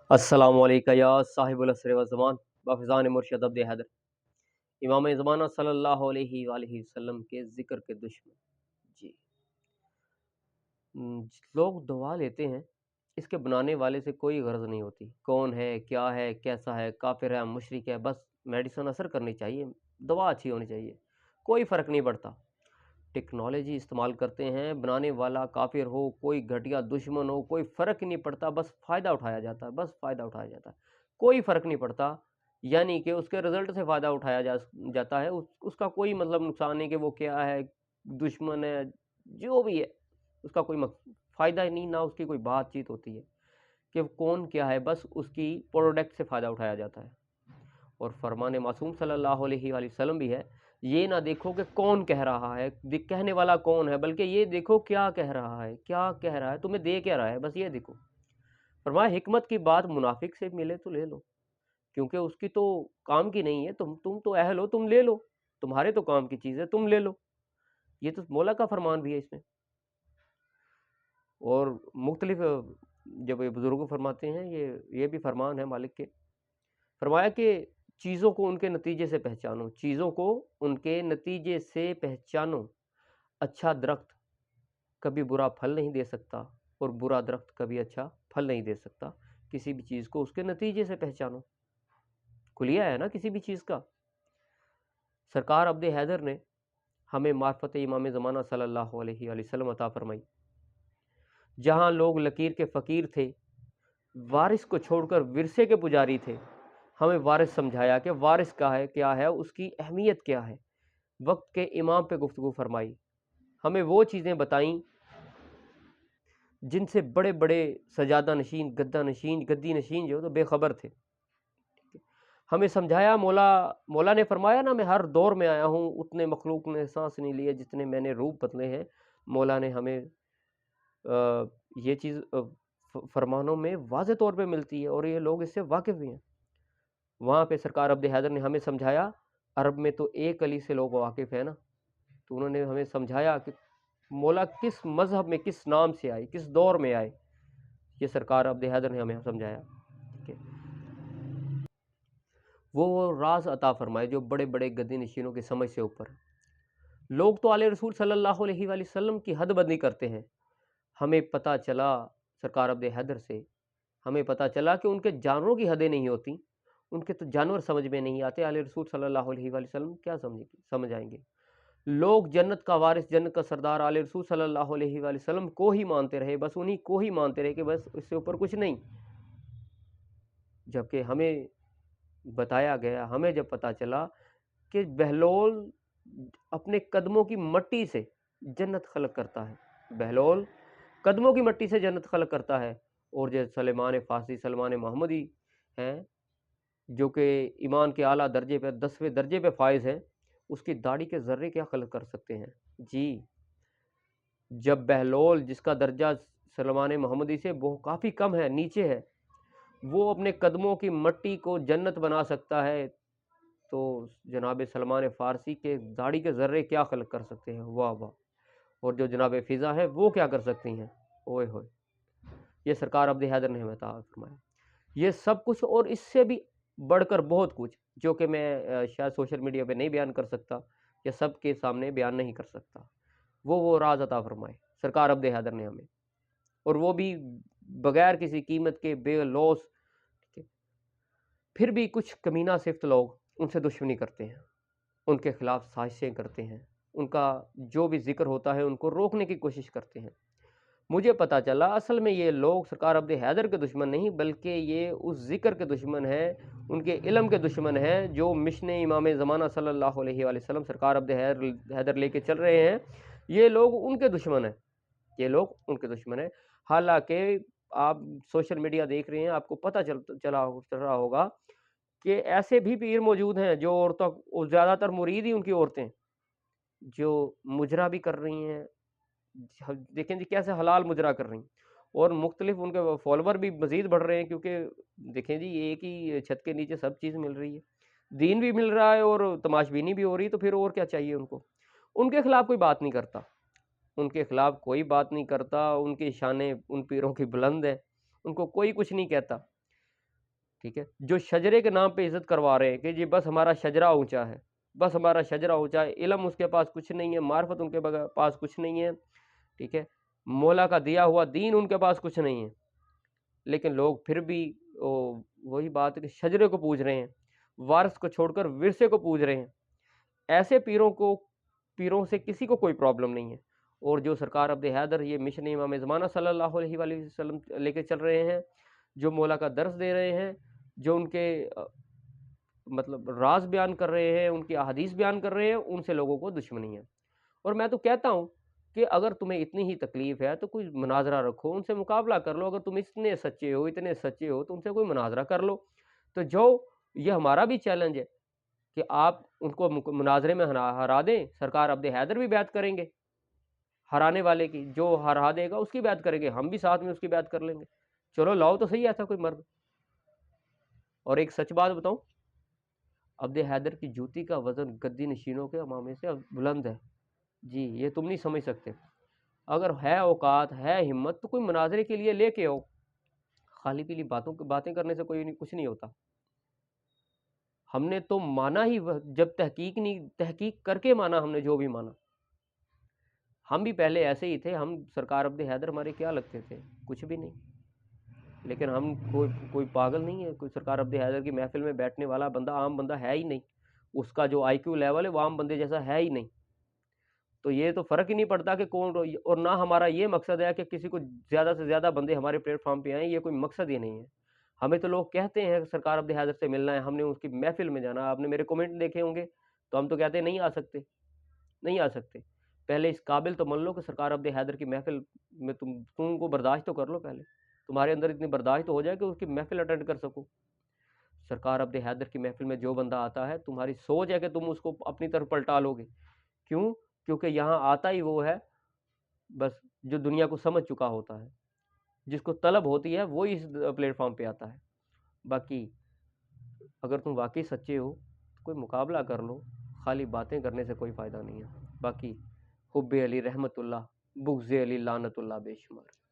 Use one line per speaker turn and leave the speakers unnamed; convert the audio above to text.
अस्सलामु अलैका या साहिबुल असर व ज़मान व फ़िज़ान मुर्शद अब्द हैदर। इमाम ज़माना सल्लल्लाहु अलैहि वसल्लम के ज़िक्र के दुश्मन। जी। लोग दवा लेते हैं, इसके बनाने वाले से कोई गर्ज़ नहीं होती। कौन है, क्या है, कैसा है, काफ़िर है, मुशरिक है, बस मेडिसिन असर करनी चाहिए, दवा अच्छी होनी चाहिए, कोई फ़र्क नहीं पड़ता। टेक्नोलॉजी इस्तेमाल करते हैं, बनाने वाला काफ़िर हो, कोई घटिया दुश्मन हो, कोई फ़र्क ही नहीं पड़ता, बस फ़ायदा उठाया जाता है, बस फ़ायदा उठाया जाता है। कोई फ़र्क नहीं पड़ता, यानी कि उसके रिज़ल्ट से फ़ायदा उठाया जाता है, उसका कोई मतलब नुकसान नहीं कि वो क्या है, दुश्मन है, जो भी है, उसका कोई फ़ायदा ही नहीं, ना उसकी कोई बातचीत होती है कि कौन क्या है, बस उसकी प्रोडक्ट से फ़ायदा उठाया जाता है। और फरमान मासूम सल्लल्लाहु अलैहि वसल्लम भी है, ये ना देखो कि कौन कह रहा है, कहने वाला कौन है, बल्कि ये देखो क्या कह रहा है, क्या कह रहा है, तुम्हें दे क्या रहा है, बस ये देखो। फरमाया हिकमत की बात मुनाफिक से मिले तो ले लो, क्योंकि उसकी तो काम की नहीं है, तुम तो अहल हो, तुम ले लो, तुम्हारे तो काम की चीज़ है, तुम ले लो। ये तो मौला का फरमान भी है इसमें। और मुख्तलिफ जब ये बुज़ुर्ग फरमाते हैं, ये भी फरमान है मालिक के। फरमाया कि चीज़ों को उनके नतीजे से पहचानो, चीज़ों को उनके नतीजे से पहचानो। अच्छा दरख्त कभी बुरा फल नहीं दे सकता और बुरा दरख्त कभी अच्छा फल नहीं दे सकता। किसी भी चीज़ को उसके नतीजे से पहचानो। कुलिया है ना किसी भी चीज़ का। सरकार अब्द हैदर ने हमें मार्फत इमाम ज़माना सल्लल्लाहु अलैहि वसल्लम अता फरमाई। जहाँ लोग लकीर के फ़कीर थे, वारिस को छोड़कर विरसे के पुजारी थे, हमें वारिस समझाया कि वारिस क्या है, उसकी अहमियत क्या है। वक्त के इमाम पे गुफ्तगू फरमाई, हमें वो चीज़ें बताईं जिनसे बड़े बड़े सजादा नशीन, गद्दा नशीन, गद्दी नशीन जो तो बेखबर थे। हमें समझाया, मौला ने फरमाया ना, मैं हर दौर में आया हूँ, उतने मखलूक ने सांस नहीं लिए जितने मैंने रूप बदले हैं। मौला ने हमें ये चीज़ फरमानों में वाज़े तौर पे मिलती है और ये लोग इससे वाकिफ़ भी हैं। वहाँ पे सरकार अब्द हैदर ने हमें समझाया, अरब में तो एक अली से लोग वाकिफ़ है ना, तो उन्होंने हमें समझाया कि मौला किस मज़हब में किस नाम से आए, किस दौर में आए, ये सरकार अब्द हैदर ने हमें समझाया। ठीक है, वो राज अता फरमाए जो बड़े बड़े गद्दी नशीनों की समझ से ऊपर। लोग तो आले रसूल सल्लल्लाहु अलैहि वसल्लम की हदबंदी करते हैं। हमें पता चला सरकार अब्द हैदर से, हमें पता चला कि उनके जानवरों की हदें नहीं होती, उनके तो जानवर समझ में नहीं आते, आले रसूल सल्लल्लाहु अलैहि वसल्लम क्या समझ आएंगे। लोग जन्नत का वारिस, जन्नत का सरदार आले रसूल सल्लल्लाहु अलैहि वसल्लम को ही मानते रहे, बस उन्हीं को ही मानते रहे कि बस इससे ऊपर कुछ नहीं। जबकि हमें बताया गया, हमें जब पता चला कि बहलोल अपने कदमों की मट्टी से जन्नत खलक करता है, बहलोल कदमों की मट्टी से जन्नत खलक करता है। और जो सलेमान फ़ारसी, सलमान मोहम्मदी हैं, जो कि ईमान के आला दर्जे पे 10वें दर्जे पे फाइज हैं, उसकी दाढ़ी के ज़र्रे क्या खलक कर सकते हैं जी। जब बहलोल जिसका दर्जा सलमान मोहम्मदी से वो काफ़ी कम है, नीचे है, वो अपने कदमों की मट्टी को जन्नत बना सकता है, तो जनाब सलमान फ़ारसी के दाढ़ी के ज़र्रे क्या खलक कर सकते हैं, वाह वाह। और जो जनाब फ़िज़ा है वो क्या कर सकती हैं, ओए होए। ये सरकार अब्द हैदर ने हमें अता फरमाया। ये सब कुछ और इससे भी बढ़कर बहुत कुछ जो कि मैं शायद सोशल मीडिया पे नहीं बयान कर सकता या सबके सामने बयान नहीं कर सकता, वो राज अता फरमाए सरकार अब्द हैदर ने हमें, और वो भी बगैर किसी कीमत के, बेलौस। फिर भी कुछ कमीना सिफ्त लोग उनसे दुश्मनी करते हैं, उनके खिलाफ साजिशें करते हैं, उनका जो भी जिक्र होता है उनको रोकने की कोशिश करते हैं। मुझे पता चला असल में ये लोग सरकार अब्द हैदर के दुश्मन नहीं, बल्कि ये उस ज़िक्र के दुश्मन हैं, उनके इल्म के दुश्मन हैं जो मिशन इमाम ज़माना सल्लल्लाहु अलैहि वसल्लम सरकार अब्द हैदर लेके चल रहे हैं। ये लोग उनके दुश्मन हैं, ये लोग उनके दुश्मन हैं। हालांकि आप सोशल मीडिया देख रहे हैं, आपको पता चल रहा होगा कि ऐसे भी पीर मौजूद हैं जो औरतों, ज़्यादातर मुरीद ही उनकी औरतें, जो मुजरा भी कर रही हैं। देखें जी कैसे हलाल मुजरा कर रही हैं, और मुख्तलिफ उनके फॉलोवर भी मज़ीद बढ़ रहे हैं, क्योंकि देखें जी एक ही छत के नीचे सब चीज़ मिल रही है, दीन भी मिल रहा है और तमाशबीनी भी हो रही है, तो फिर और क्या चाहिए उनको। उनके खिलाफ कोई बात नहीं करता, उनके खिलाफ कोई बात नहीं करता, उनकी शानें उन पीरों की बुलंद है, उनको कोई कुछ नहीं कहता। ٹھیک ہے، جو شجرے کے نام پہ عزت کروا رہے ہیں کہ جی بس ہمارا شجرہ اونچا ہے، بس ہمارا شجرہ اونچا ہے، علم اس کے پاس کچھ نہیں ہے، معرفت ان کے پاس کچھ نہیں ہے، ٹھیک ہے، مولا کا دیا ہوا دین ان کے پاس کچھ نہیں ہے، لیکن لوگ پھر بھی وہی بات ہے کہ شجرے کو پوج رہے ہیں، وارث کو چھوڑ کر ورثے کو پوج رہے ہیں۔ ایسے پیروں سے کسی کو کوئی پرابلم نہیں ہے، اور جو سرکار عبد حیدر یہ مشن امام زمانہ صلی اللہ علیہ وآلہ وسلم لے کے چل رہے ہیں، جو مولا کا درس دے رہے ہیں، جو ان کے مطلب راز بیان کر رہے ہیں، ان کی احادیث بیان کر رہے ہیں، ان سے لوگوں کو دشمنی ہے۔ اور میں تو کہتا ہوں کہ اگر تمہیں اتنی ہی تکلیف ہے تو کوئی مناظرہ رکھو، ان سے مقابلہ کر لو، اگر تم اتنے سچے ہو تو ان سے کوئی مناظرہ کر لو۔ تو یہ ہمارا بھی چیلنج ہے کہ آپ ان کو مناظرے میں ہرا دیں، سرکار عبد حیدر بھی بیعت کریں گے، ہرانے والے کی جو ہرا دے گا اس کی بیعت کریں گے، ہم بھی ساتھ میں اس کی بیعت کر لیں گے، چلو لاؤ تو صحیح ایسا کوئی مرد۔ اور ایک سچ بات بتاؤں، عبد حیدر کی جوتی کا وزن گدی نشینوں کے امامے سے بلند ہے، جی یہ تم نہیں سمجھ سکتے۔ اگر ہے اوقات ہے ہمت تو کوئی مناظرے کے لیے لے کے آؤ، خالی پیلی باتیں کرنے سے کچھ نہیں ہوتا۔ ہم نے تو مانا ہی جب تحقیق کر کے مانا، ہم نے جو بھی مانا۔ ہم بھی پہلے ایسے ہی تھے، ہم سرکار عبد حیدر ہمارے کیا لگتے تھے، کچھ بھی نہیں، لیکن ہم کوئی پاگل نہیں ہے، کوئی سرکار عبد حیدر کی محفل میں بیٹھنے والا بندہ عام بندہ ہے ہی نہیں، اس کا جو آئی کیو لیول ہے وہ عام بندے جیسا ہے ہی نہیں۔ تو یہ تو فرق ہی نہیں پڑتا کہ کون، اور نہ ہمارا یہ مقصد ہے کہ کسی کو زیادہ سے زیادہ بندے ہمارے پلیٹ فارم پہ آئیں، یہ کوئی مقصد ہی نہیں ہے۔ ہمیں تو لوگ کہتے ہیں کہ سرکار عبد حیدر سے ملنا ہے، ہم نے اس کی محفل میں جانا، آپ نے میرے کومنٹ دیکھے ہوں گے، تو ہم تو کہتے ہیں نہیں آ سکتے، نہیں آ سکتے۔ پہلے اس قابل تو مان لو کہ سرکار عبد حیدر کی محفل میں تم کو برداشت تو کر لو، پہلے تمہارے اندر اتنی برداشت ہو جائے کہ اس کی محفل اٹینڈ کر سکو۔ سرکار عبد حیدر کی محفل میں جو بندہ آتا ہے، تمہاری سوچ ہے کہ تم اس کو اپنی طرف پلٹا لو گے، کیوں؟ کیونکہ یہاں آتا ہی وہ ہے بس جو دنیا کو سمجھ چکا ہوتا ہے، جس کو طلب ہوتی ہے وہی اس پلیٹ فارم پہ آتا ہے۔ باقی اگر تم واقعی سچے ہو تو کوئی مقابلہ کر لو، خالی باتیں کرنے سے کوئی فائدہ نہیں ہے۔ باقی حب علی رحمت اللہ، بغض علی لعنت اللہ بے شمار۔